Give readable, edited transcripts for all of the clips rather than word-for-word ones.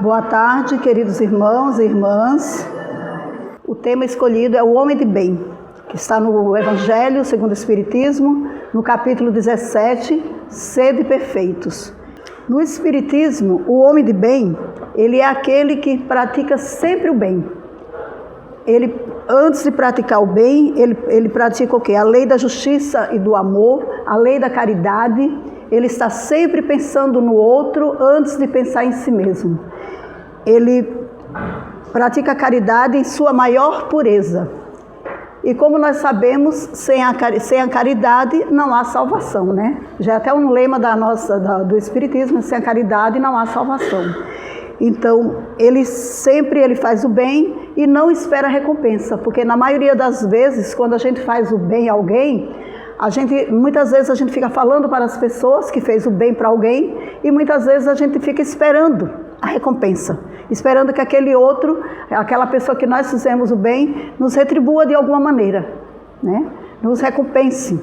Boa tarde, queridos irmãos e irmãs. O tema escolhido é o homem de bem, que está no Evangelho segundo o Espiritismo, no capítulo 17, Sede perfeitos. No Espiritismo, o homem de bem, ele é aquele que pratica sempre o bem. Ele, antes de praticar o bem, ele pratica o quê? A lei da justiça e do amor, a lei da caridade. Ele está sempre pensando no outro antes de pensar em si mesmo. Ele pratica a caridade em sua maior pureza. E como nós sabemos, sem a caridade não há salvação, né? Já é até um lema do Espiritismo: sem a caridade não há salvação. Então, ele faz o bem e não espera recompensa, porque na maioria das vezes, quando a gente faz o bem a alguém, muitas vezes a gente fica falando para as pessoas que fez o bem para alguém e muitas vezes a gente fica esperando a recompensa, esperando que aquela pessoa que nós fizemos o bem, nos retribua de alguma maneira, né? Nos recompense.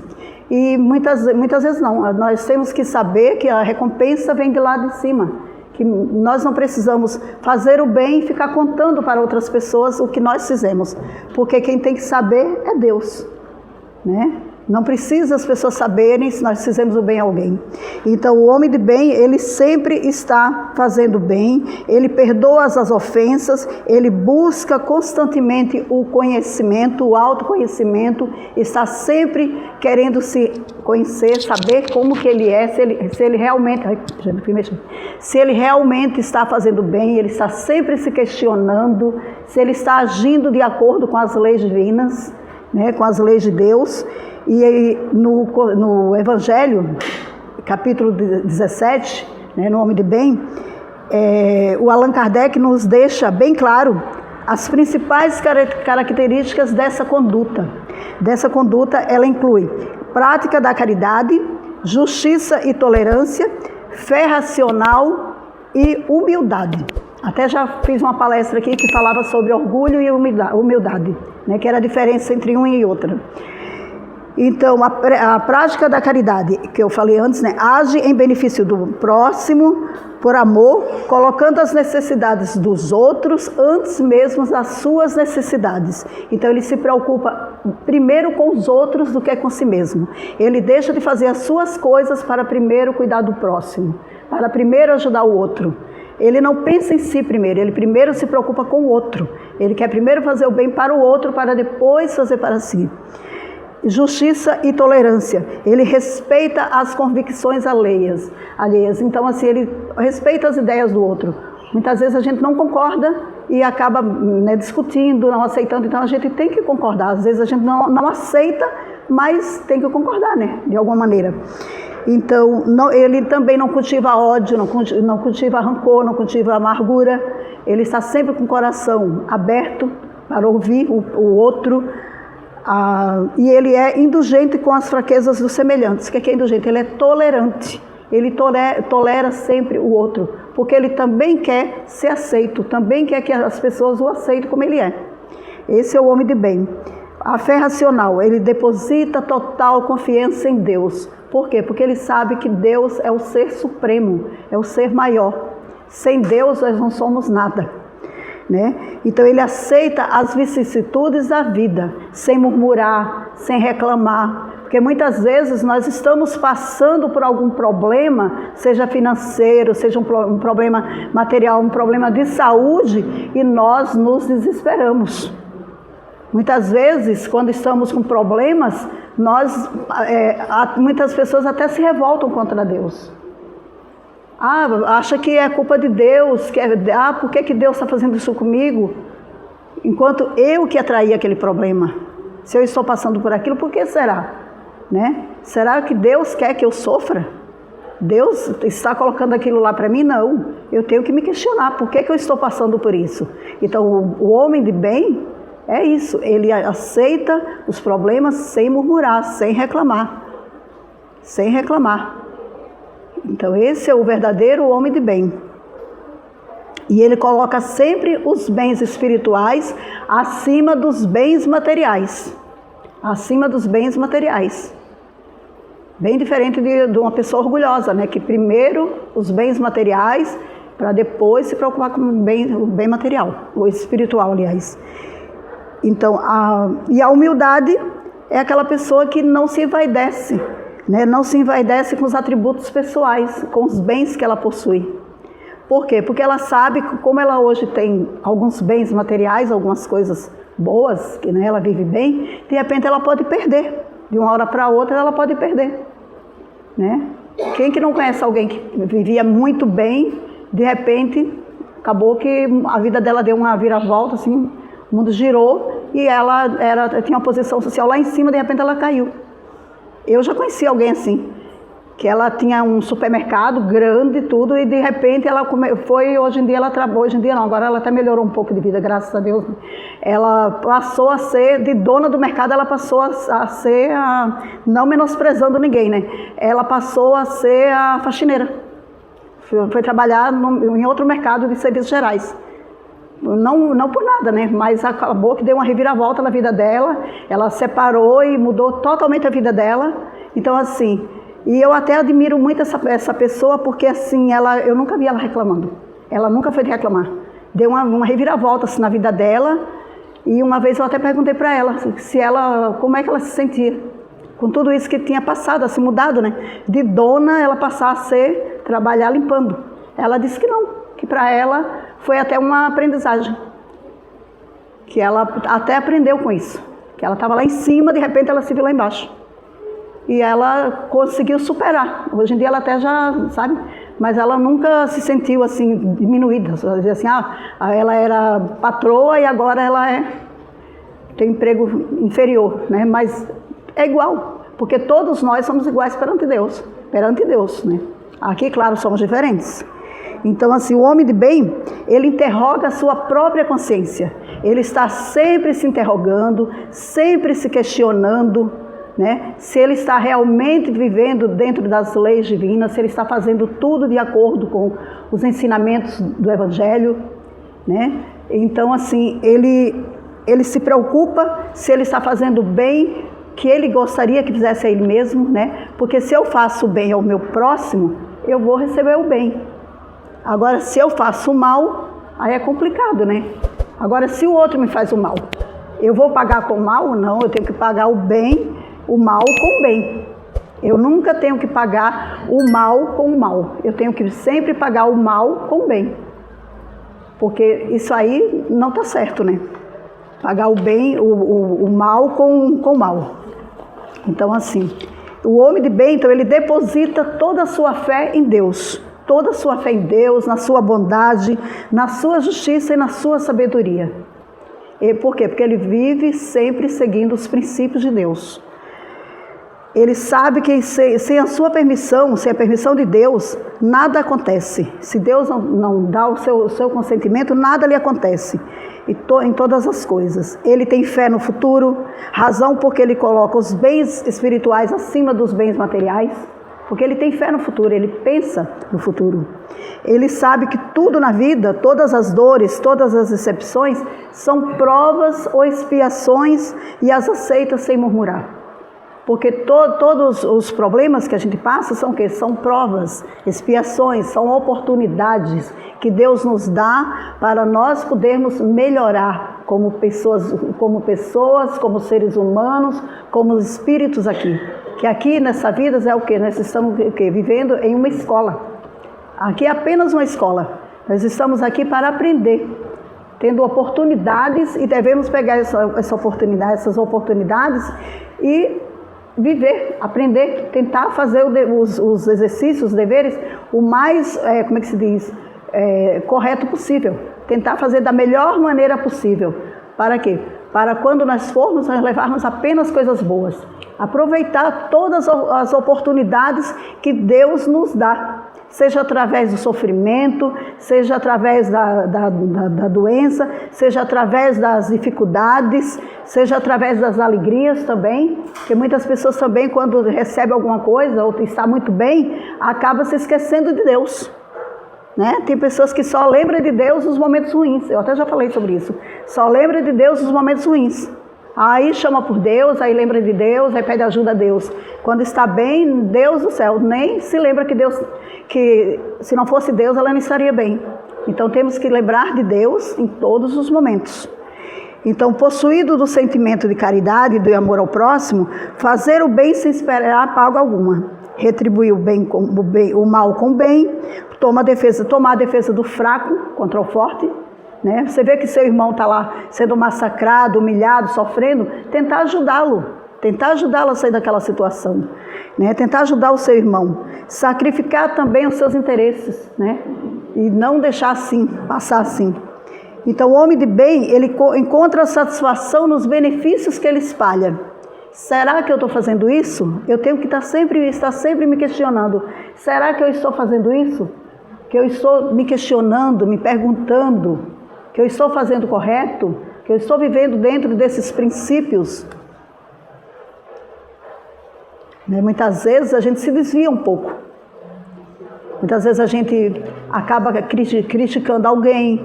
E muitas vezes não, nós temos que saber que a recompensa vem de lá de cima, que nós não precisamos fazer o bem e ficar contando para outras pessoas o que nós fizemos, porque quem tem que saber é Deus, né? Não precisa as pessoas saberem se nós fizemos o bem a alguém. Então, o homem de bem, ele sempre está fazendo bem, ele perdoa as ofensas, ele busca constantemente o conhecimento, o autoconhecimento, está sempre querendo se conhecer, saber como que ele é, se ele realmente está fazendo bem, ele está sempre se questionando, se ele está agindo de acordo com as leis divinas, né, com as leis de Deus. E aí, no Evangelho, capítulo 17, né, no Homem de Bem, o Allan Kardec nos deixa bem claro as principais características dessa conduta. Dessa conduta, ela inclui prática da caridade, justiça e tolerância, fé racional e humildade. Até já fiz uma palestra aqui que falava sobre orgulho e humildade, né, que era a diferença entre uma e outra. Então, a prática da caridade, que eu falei antes, né, age em benefício do próximo, por amor, colocando as necessidades dos outros antes mesmo das suas necessidades. Então, ele se preocupa primeiro com os outros do que com si mesmo. Ele deixa de fazer as suas coisas para primeiro cuidar do próximo, para primeiro ajudar o outro. Ele não pensa em si primeiro, ele primeiro se preocupa com o outro. Ele quer primeiro fazer o bem para o outro, para depois fazer para si. Justiça e tolerância. Ele respeita as convicções alheias. Então, assim, ele respeita as ideias do outro. Muitas vezes a gente não concorda e acaba, né, discutindo, não aceitando. Então, a gente tem que concordar. Às vezes a gente não aceita, mas tem que concordar, né, de alguma maneira. Então, ele também não cultiva ódio, não cultiva rancor, não cultiva amargura. Ele está sempre com o coração aberto para ouvir o outro. E ele é indulgente com as fraquezas dos semelhantes. O que é indulgente? Ele é tolerante. Ele tolera sempre o outro, porque ele também quer ser aceito, também quer que as pessoas o aceitem como ele é. Esse é o homem de bem. A fé racional, ele deposita total confiança em Deus. Por quê? Porque ele sabe que Deus é o ser supremo, é o ser maior. Sem Deus nós não somos nada. Né? Então ele aceita as vicissitudes da vida, sem murmurar, sem reclamar, porque muitas vezes nós estamos passando por algum problema, seja financeiro, seja um problema material, um problema de saúde, e nós nos desesperamos. Muitas vezes, quando estamos com problemas, muitas pessoas até se revoltam contra Deus. Acha que é culpa de Deus, por que Deus está fazendo isso comigo? Enquanto eu que atraí aquele problema. Se eu estou passando por aquilo, por que será? Né? Será que Deus quer que eu sofra? Deus está colocando aquilo lá para mim? Não. Eu tenho que me questionar, por que eu estou passando por isso? Então, o homem de bem é isso, ele aceita os problemas sem murmurar, sem reclamar. Sem reclamar. Então, esse é o verdadeiro homem de bem. E ele coloca sempre os bens espirituais acima dos bens materiais. Acima dos bens materiais. Bem diferente de uma pessoa orgulhosa, né? Que primeiro os bens materiais para depois se preocupar com o bem material, ou espiritual, aliás. Então, e a humildade é aquela pessoa que não se envaidece, né? Não se envaidece com os atributos pessoais, com os bens que ela possui. Por quê? Porque ela sabe que, como ela hoje tem alguns bens materiais, algumas coisas boas, que, né, ela vive bem, de repente ela pode perder. De uma hora para outra ela pode perder, né? Quem que não conhece alguém que vivia muito bem, de repente acabou que a vida dela deu uma viravolta, assim, o mundo girou e ela tinha uma posição social lá em cima, de repente ela caiu. Eu já conheci alguém assim, que ela tinha um supermercado grande e tudo, e de repente ela hoje em dia ela trabalha, hoje em dia não, agora ela até melhorou um pouco de vida, graças a Deus. Ela passou a ser, de dona do mercado, ela passou a ser, não menosprezando ninguém, né? Ela passou a ser a faxineira. Foi trabalhar em outro mercado de serviços gerais. Não por nada, né? Mas acabou que deu uma reviravolta na vida dela, ela separou e mudou totalmente a vida dela. Então, assim, e eu até admiro muito essa pessoa, porque assim, eu nunca vi ela reclamando. Ela nunca foi de reclamar. Deu uma reviravolta assim, na vida dela, e uma vez eu até perguntei para ela como é que ela se sentia com tudo isso que tinha passado, assim, mudado, né? De dona, ela passar a trabalhar limpando. Ela disse que não, que para ela foi até uma aprendizagem, que ela até aprendeu com isso, que ela estava lá em cima, de repente ela se viu lá embaixo. E ela conseguiu superar. Hoje em dia ela até já, sabe? Mas ela nunca se sentiu assim, diminuída. Ela dizia assim, ela era patroa e agora ela tem emprego inferior, né? Mas é igual, porque todos nós somos iguais perante Deus, né? Aqui, claro, somos diferentes. Então, assim, o homem de bem, ele interroga a sua própria consciência. Ele está sempre se interrogando, sempre se questionando, né? Se ele está realmente vivendo dentro das leis divinas, se ele está fazendo tudo de acordo com os ensinamentos do Evangelho, né? Então, assim, ele se preocupa se ele está fazendo bem, que ele gostaria que fizesse a ele mesmo, né? Porque se eu faço bem ao meu próximo, eu vou receber o bem. Agora, se eu faço o mal, aí é complicado, né? Agora, se o outro me faz o mal, eu vou pagar com o mal? Não, eu tenho que pagar o bem, o mal com o bem. Eu nunca tenho que pagar o mal com o mal. Eu tenho que sempre pagar o mal com o bem. Porque isso aí não está certo, né? Pagar o bem, o mal com o mal. Então, assim, o homem de bem, então, ele deposita toda a sua fé em Deus. Toda a sua fé em Deus, na sua bondade, na sua justiça e na sua sabedoria. E por quê? Porque ele vive sempre seguindo os princípios de Deus. Ele sabe que sem a sua permissão, sem a permissão de Deus, nada acontece. Se Deus não dá o seu consentimento, nada lhe acontece. Em todas as coisas. Ele tem fé no futuro, razão porque ele coloca os bens espirituais acima dos bens materiais. Porque ele tem fé no futuro, ele pensa no futuro. Ele sabe que tudo na vida, todas as dores, todas as decepções, são provas ou expiações e as aceita sem murmurar. Porque todos os problemas que a gente passa são o quê? São provas, expiações, são oportunidades que Deus nos dá para nós podermos melhorar como pessoas, como seres humanos, como espíritos aqui. Que aqui nessa vida é o quê? Nós estamos vivendo em uma escola. Aqui é apenas uma escola. Nós estamos aqui para aprender, tendo oportunidades e devemos pegar essas oportunidades e viver, aprender, tentar fazer os exercícios, os deveres, o mais, correto possível. Tentar fazer da melhor maneira possível. Para quê? Para quando nós formos, nós levarmos apenas coisas boas. Aproveitar todas as oportunidades que Deus nos dá. Seja através do sofrimento, seja através da doença, seja através das dificuldades, seja através das alegrias também, porque muitas pessoas também, quando recebem alguma coisa ou está muito bem, acabam se esquecendo de Deus. Né? Tem pessoas que só lembram de Deus nos momentos ruins, eu até já falei sobre isso, só lembram de Deus nos momentos ruins. Aí chama por Deus, aí lembra de Deus, aí pede ajuda a Deus. Quando está bem, Deus do céu, nem se lembra que se não fosse Deus, ela não estaria bem. Então temos que lembrar de Deus em todos os momentos. Então, possuído do sentimento de caridade e do amor ao próximo, fazer o bem sem esperar paga alguma. Retribuir o mal com o bem, tomar a defesa do fraco contra o forte. Né? Você vê que seu irmão está lá sendo massacrado, humilhado, sofrendo, tentar ajudá-lo a sair daquela situação, né? Tentar ajudar o seu irmão, sacrificar também os seus interesses, né? E não deixar assim, passar assim. Então o homem de bem, ele encontra satisfação nos benefícios que ele espalha. Será que eu estou fazendo isso? Eu tenho que estar sempre me questionando, será que eu estou fazendo isso? Que eu estou me questionando, me perguntando, que eu estou fazendo correto, que eu estou vivendo dentro desses princípios. Muitas vezes a gente se desvia um pouco. Muitas vezes a gente acaba criticando alguém,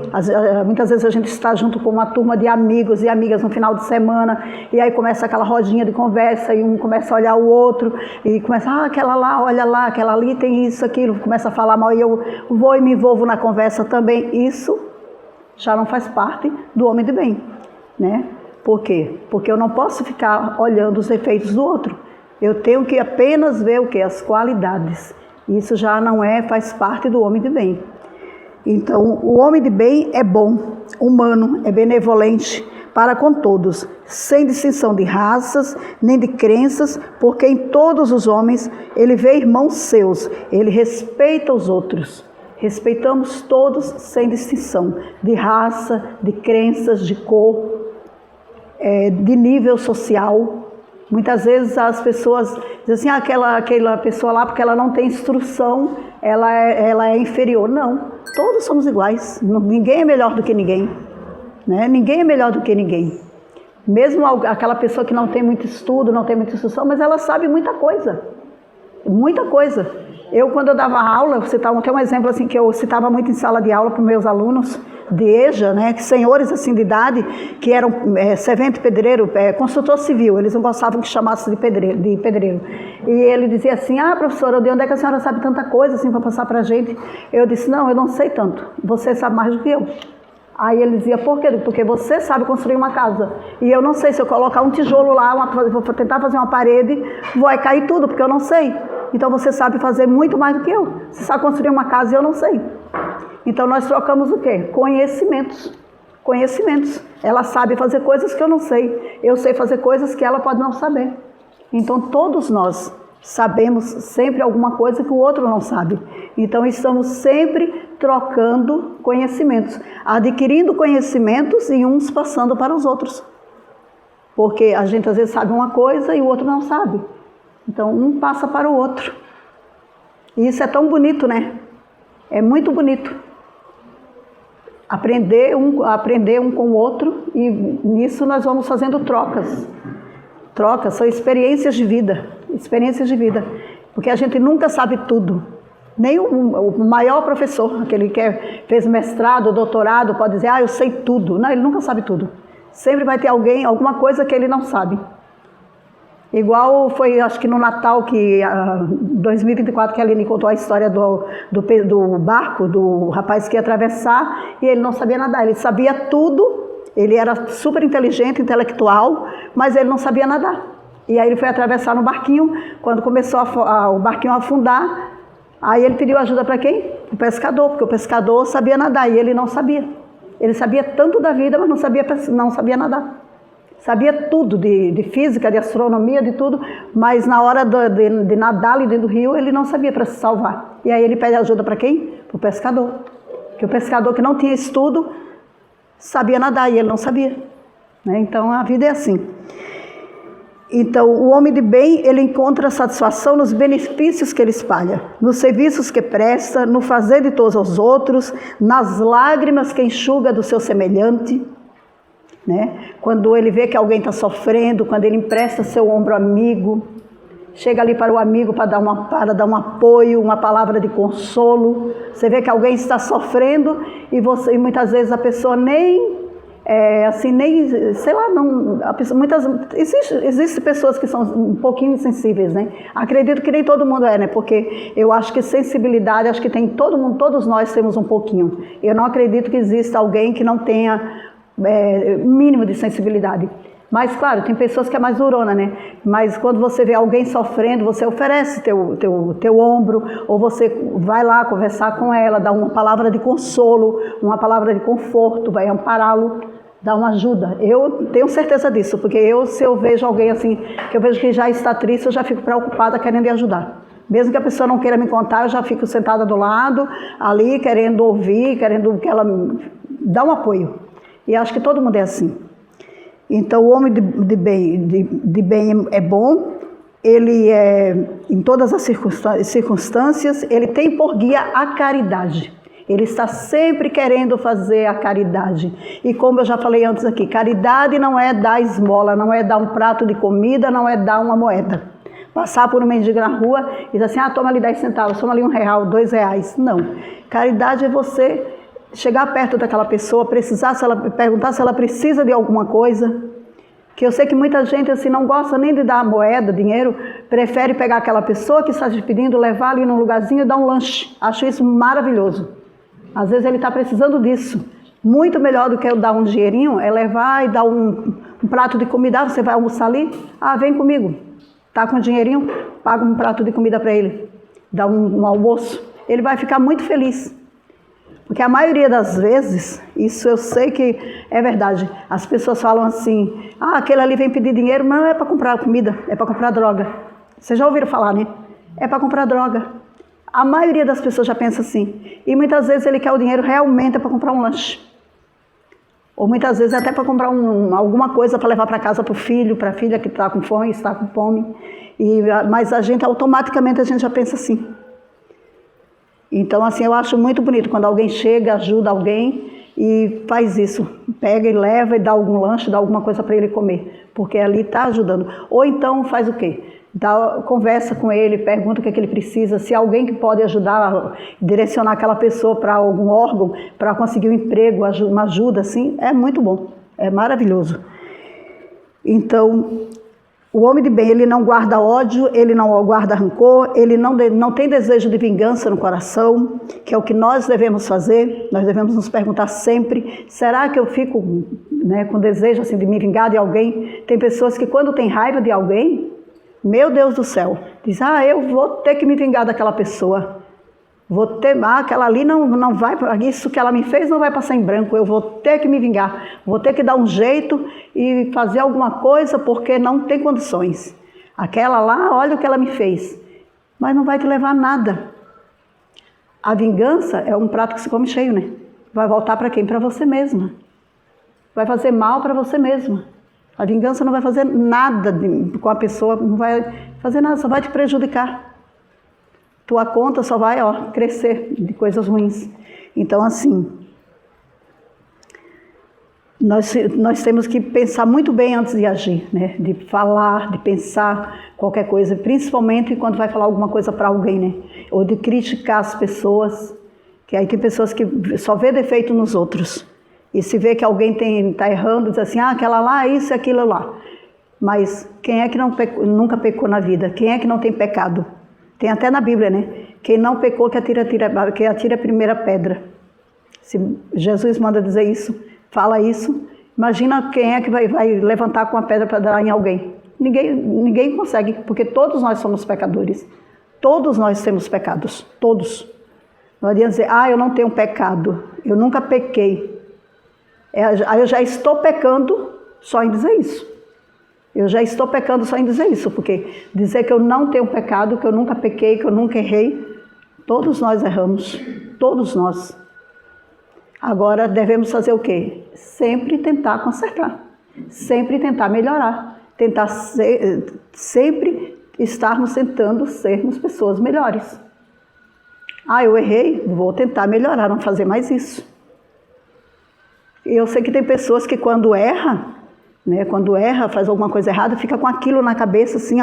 muitas vezes a gente está junto com uma turma de amigos e amigas no final de semana, e aí começa aquela rodinha de conversa, e um começa a olhar o outro, e começa, aquela lá, olha lá, aquela ali tem isso, aquilo, começa a falar mal, e eu vou e me envolvo na conversa também. Isso já não faz parte do homem de bem, né? Por quê? Porque eu não posso ficar olhando os defeitos do outro. Eu tenho que apenas ver o quê? As qualidades. Isso já não faz parte do homem de bem. Então, o homem de bem é bom, humano, é benevolente para com todos, sem distinção de raças, nem de crenças, porque em todos os homens ele vê irmãos seus, ele respeita os outros. Respeitamos todos sem distinção de raça, de crenças, de cor, de nível social. Muitas vezes as pessoas dizem assim, aquela pessoa lá, porque ela não tem instrução, ela é inferior. Não, todos somos iguais, ninguém é melhor do que ninguém, né? Ninguém é melhor do que ninguém. Mesmo aquela pessoa que não tem muito estudo, não tem muita instrução, mas ela sabe muita coisa, muita coisa. Eu, quando eu dava aula, tem um exemplo assim, que eu citava muito em sala de aula para os meus alunos de EJA, né, que senhores assim de idade, que eram servente pedreiro, construtor civil, eles não gostavam que chamasse de pedreiro. E ele dizia assim, professora, de onde é que a senhora sabe tanta coisa assim para passar para a gente? Eu disse, não, eu não sei tanto, você sabe mais do que eu. Aí ele dizia, por quê? Porque você sabe construir uma casa. E eu não sei, se eu colocar um tijolo lá, vou tentar fazer uma parede, vai cair tudo, porque eu não sei. Então você sabe fazer muito mais do que eu. Você sabe construir uma casa e eu não sei. Então nós trocamos o quê? Conhecimentos. Conhecimentos. Ela sabe fazer coisas que eu não sei. Eu sei fazer coisas que ela pode não saber. Então todos nós sabemos sempre alguma coisa que o outro não sabe. Então estamos sempre trocando conhecimentos, adquirindo conhecimentos e uns passando para os outros. Porque a gente às vezes sabe uma coisa e o outro não sabe. Então um passa para o outro. E isso é tão bonito, né? É muito bonito. Aprender um com o outro, e nisso nós vamos fazendo trocas. Trocas são experiências de vida. Experiências de vida. Porque a gente nunca sabe tudo. Nem o maior professor, aquele que fez mestrado, doutorado, pode dizer, eu sei tudo. Não, ele nunca sabe tudo. Sempre vai ter alguma coisa que ele não sabe. Igual foi, acho que no Natal, que 2024, que a Aline contou a história do barco, do rapaz que ia atravessar, e ele não sabia nadar. Ele sabia tudo, ele era super inteligente, intelectual, mas ele não sabia nadar. E aí ele foi atravessar no barquinho, quando começou o barquinho a afundar, aí ele pediu ajuda para quem? O pescador, porque o pescador sabia nadar e ele não sabia. Ele sabia tanto da vida, mas não sabia nadar. Sabia tudo de física, de astronomia, de tudo, mas na hora de nadar ali dentro do rio, ele não sabia para se salvar. E aí ele pede ajuda para quem? Para o pescador. Porque o pescador que não tinha estudo, sabia nadar e ele não sabia. Né? Então a vida é assim. Então o homem de bem, ele encontra satisfação nos benefícios que ele espalha, nos serviços que presta, no fazer de todos aos outros, nas lágrimas que enxuga do seu semelhante. Né? Quando ele vê que alguém está sofrendo, quando ele empresta seu ombro amigo, chega ali para o amigo para dar um apoio, uma palavra de consolo. Você vê que alguém está sofrendo e muitas vezes a pessoa nem assim, nem, sei lá, não, existem pessoas que são um pouquinho insensíveis, né? Acredito que nem todo mundo né? Porque eu acho que sensibilidade, acho que tem todo mundo, todos nós temos um pouquinho. Eu não acredito que exista alguém que não tenha mínimo de sensibilidade. Mas, claro, tem pessoas que é mais durona, né? Mas quando você vê alguém sofrendo, você oferece teu ombro, ou você vai lá conversar com ela, dá uma palavra de consolo, uma palavra de conforto, vai ampará-lo, dá uma ajuda. Eu tenho certeza disso, porque se eu vejo alguém assim, que eu vejo que já está triste, eu já fico preocupada querendo lhe ajudar. Mesmo que a pessoa não queira me contar, eu já fico sentada do lado, ali, querendo ouvir, querendo que ela dá um apoio. E acho que todo mundo é assim. Então, o homem de bem é bom, ele em todas as circunstâncias, ele tem por guia a caridade. Ele está sempre querendo fazer a caridade. E como eu já falei antes aqui, caridade não é dar esmola, não é dar um prato de comida, não é dar uma moeda. Passar por um mendigo na rua e dizer assim, toma ali 10 centavos, toma ali R$1, R$2. Não. Caridade é você chegar perto daquela pessoa, perguntar se ela precisa de alguma coisa, que eu sei que muita gente assim não gosta nem de dar moeda, dinheiro, prefere pegar aquela pessoa que está te pedindo, levar ali num lugarzinho e dar um lanche. Acho isso maravilhoso. Às vezes ele está precisando disso. Muito melhor do que eu dar um dinheirinho, é levar e dar um prato de comida. Você vai almoçar ali? Vem comigo. Tá com dinheirinho? Paga um prato de comida para ele. Dá um almoço. Ele vai ficar muito feliz. Porque a maioria das vezes, isso eu sei que é verdade, as pessoas falam assim, aquele ali vem pedir dinheiro, não é para comprar comida, é para comprar droga. Vocês já ouviram falar, né? É para comprar droga. A maioria das pessoas já pensa assim. E muitas vezes ele quer o dinheiro realmente para comprar um lanche. Ou muitas vezes até para comprar alguma coisa para levar para casa para o filho, para a filha que está com fome, está com fome. Mas automaticamente a gente já pensa assim. Então, assim, eu acho muito bonito quando alguém chega, ajuda alguém e faz isso. Pega e leva e dá algum lanche, dá alguma coisa para ele comer, porque ali está ajudando. Ou então faz o quê? Conversa com ele, pergunta o que ele precisa. Se alguém que pode ajudar, direcionar aquela pessoa para algum órgão, para conseguir um emprego, uma ajuda, assim, é muito bom, é maravilhoso. Então, o homem de bem, ele não guarda ódio, ele não guarda rancor, ele não tem desejo de vingança no coração, que é o que nós devemos fazer. Nós devemos nos perguntar sempre, será que eu fico com desejo assim, de me vingar de alguém? Tem pessoas que quando tem raiva de alguém, meu Deus do céu, diz, eu vou ter que me vingar daquela pessoa. Aquela ali não vai, isso que ela me fez não vai passar em branco, eu vou ter que me vingar, vou ter que dar um jeito e fazer alguma coisa porque não tem condições. Aquela lá, olha o que ela me fez, mas não vai te levar a nada. A vingança é um prato que se come cheio, né? Vai voltar para quem? Para você mesma. Vai fazer mal para você mesma. A vingança não vai fazer nada com a pessoa, não vai fazer nada, só vai te prejudicar. Tua conta só vai crescer de coisas ruins. Então, assim, nós temos que pensar muito bem antes de agir, né? De falar, de pensar qualquer coisa, principalmente quando vai falar alguma coisa para alguém, né? Ou de criticar as pessoas, que aí tem pessoas que só vê defeito nos outros. E se vê que alguém está errando, diz assim, aquela lá, isso e aquilo lá. Mas quem é que nunca pecou na vida? Quem é que não tem pecado? Tem até na Bíblia, né? Quem não pecou, que atire a primeira pedra. Se Jesus manda dizer isso, fala isso, imagina quem é que vai levantar com a pedra para dar em alguém. Ninguém consegue, porque todos nós somos pecadores. Todos nós temos pecados, todos. Não adianta dizer, eu não tenho pecado, eu nunca pequei. Eu já estou pecando só em dizer isso. Eu já estou pecando só em dizer isso, porque dizer que eu não tenho pecado, que eu nunca pequei, que eu nunca errei, todos nós erramos, todos nós. Agora devemos fazer o quê? Sempre tentar consertar, sempre tentar melhorar, sempre estarmos tentando sermos pessoas melhores. Eu errei, vou tentar melhorar, não fazer mais isso. Eu sei que tem pessoas que quando erra, faz alguma coisa errada, fica com aquilo na cabeça, assim,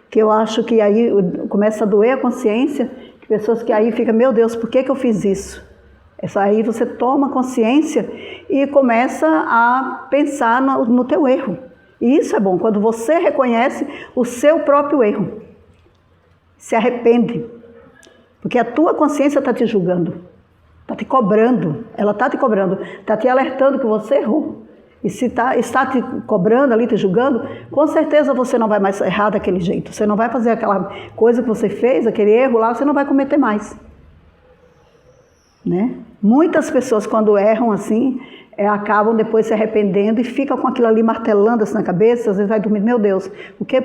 que eu acho que aí começa a doer a consciência, pessoas que aí ficam, meu Deus, por que eu fiz isso? Aí você toma consciência e começa a pensar no teu erro. E isso é bom, quando você reconhece o seu próprio erro. Se arrepende. Porque a tua consciência está te julgando. Está te cobrando. Ela está te cobrando. Está te alertando que você errou. E se está te cobrando ali, te julgando, com certeza você não vai mais errar daquele jeito. Você não vai fazer aquela coisa que você fez, aquele erro lá, você não vai cometer mais. Né? Muitas pessoas, quando erram assim, acabam depois se arrependendo e ficam com aquilo ali martelando assim na cabeça. Às vezes vai dormir, meu Deus,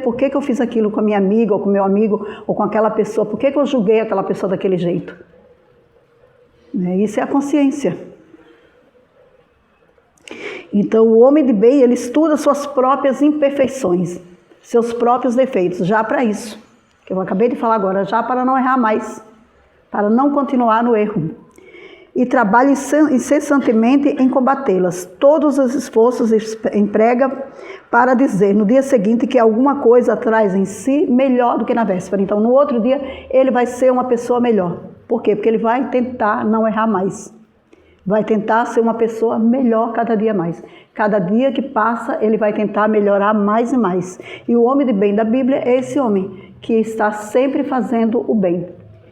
por que eu fiz aquilo com a minha amiga, ou com o meu amigo, ou com aquela pessoa? Por que eu julguei aquela pessoa daquele jeito? Isso é a consciência. Então, o homem de bem, ele estuda suas próprias imperfeições, seus próprios defeitos, já para isso, que eu acabei de falar agora, já para não errar mais, para não continuar no erro. E trabalha incessantemente em combatê-las. Todos os esforços emprega para dizer no dia seguinte que alguma coisa traz em si melhor do que na véspera. Então, no outro dia, ele vai ser uma pessoa melhor. Por quê? Porque ele vai tentar não errar mais. Vai tentar ser uma pessoa melhor cada dia mais. Cada dia que passa, ele vai tentar melhorar mais e mais. E o homem de bem da Bíblia é esse homem que está sempre fazendo o bem.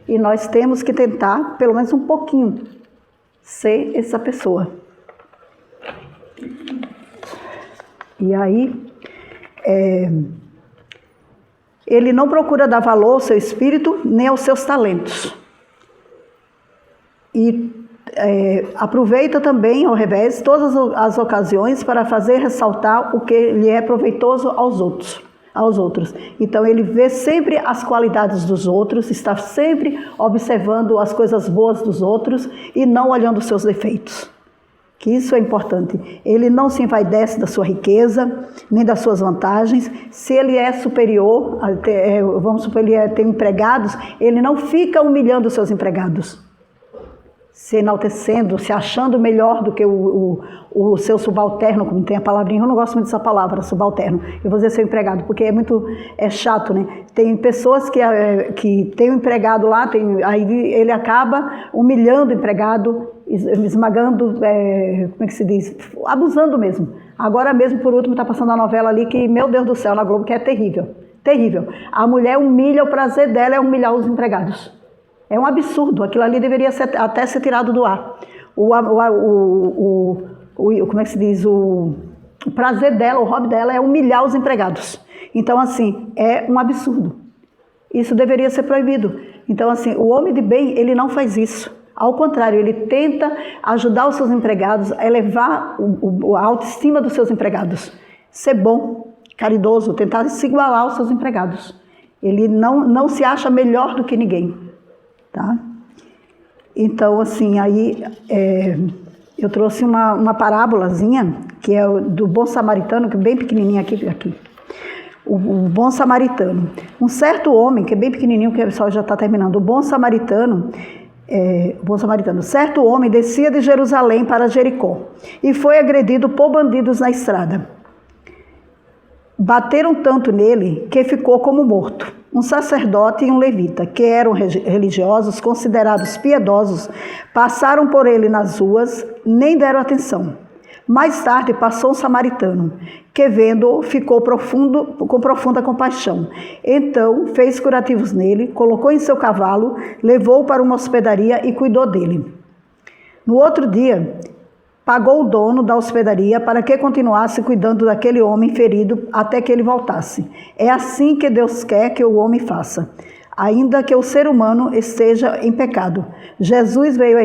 E nós temos que tentar, pelo menos um pouquinho, ser essa pessoa. E aí, ele não procura dar valor ao seu espírito, nem aos seus talentos. E aproveita também, ao revés, todas as ocasiões para fazer ressaltar o que lhe é proveitoso aos outros. Então, ele vê sempre as qualidades dos outros, está sempre observando as coisas boas dos outros e não olhando os seus defeitos. Que isso é importante. Ele não se envaidece da sua riqueza, nem das suas vantagens. Se ele é superior, vamos supor, ele tem empregados, ele não fica humilhando os seus empregados, se enaltecendo, se achando melhor do que o seu subalterno, como tem a palavrinha, eu não gosto muito dessa palavra, subalterno, eu vou dizer seu empregado, porque é chato, né? Tem pessoas que tem um empregado lá, aí ele acaba humilhando o empregado, esmagando, como é que se diz? Abusando mesmo. Agora mesmo, por último, está passando a novela ali que, meu Deus do céu, na Globo, que é terrível, terrível. A mulher humilha, o prazer dela é humilhar os empregados. É um absurdo, aquilo ali deveria até ser tirado do ar. Como é que se diz? O prazer dela, o hobby dela é humilhar os empregados. Então, assim, é um absurdo. Isso deveria ser proibido. Então, assim, o homem de bem, ele não faz isso. Ao contrário, ele tenta ajudar os seus empregados a elevar a autoestima dos seus empregados. Ser bom, caridoso, tentar se igualar aos seus empregados. Ele não se acha melhor do que ninguém. Tá? Então, assim, aí eu trouxe uma parábolazinha, que é do bom samaritano, que é bem pequenininho aqui. O bom samaritano. Um certo homem, que é bem pequenininho, que o pessoal já está terminando, o bom samaritano, certo homem descia de Jerusalém para Jericó e foi agredido por bandidos na estrada. Bateram tanto nele que ficou como morto. Um sacerdote e um levita, que eram religiosos, considerados piedosos, passaram por ele nas ruas, nem deram atenção. Mais tarde passou um samaritano, que vendo-o ficou com profunda compaixão. Então fez curativos nele, colocou em seu cavalo, levou-o para uma hospedaria e cuidou dele. No outro dia, pagou o dono da hospedaria para que continuasse cuidando daquele homem ferido até que ele voltasse. É assim que Deus quer que o homem faça, ainda que o ser humano esteja em pecado. Jesus veio a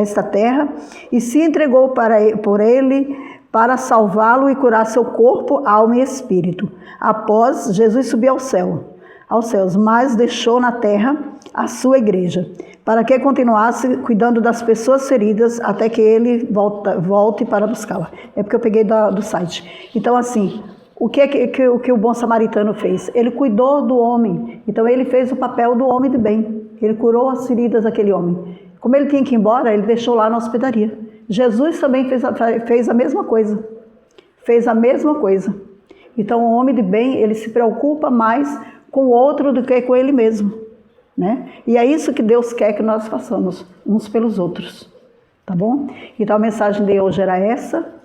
esta terra e se entregou por ele para salvá-lo e curar seu corpo, alma e espírito. Após, Jesus subiu aos céus, mas deixou na terra a sua igreja, para que continuasse cuidando das pessoas feridas até que ele volte para buscá-la. É porque eu peguei do site. Então, assim, o que o bom samaritano fez? Ele cuidou do homem. Então, ele fez o papel do homem de bem. Ele curou as feridas daquele homem. Como ele tinha que ir embora, ele deixou lá na hospedaria. Jesus também fez a mesma coisa. Fez a mesma coisa. Então, o homem de bem, ele se preocupa mais com o outro do que com ele mesmo. né? E é isso que Deus quer que nós façamos, uns pelos outros, tá bom? Então a mensagem de hoje era essa.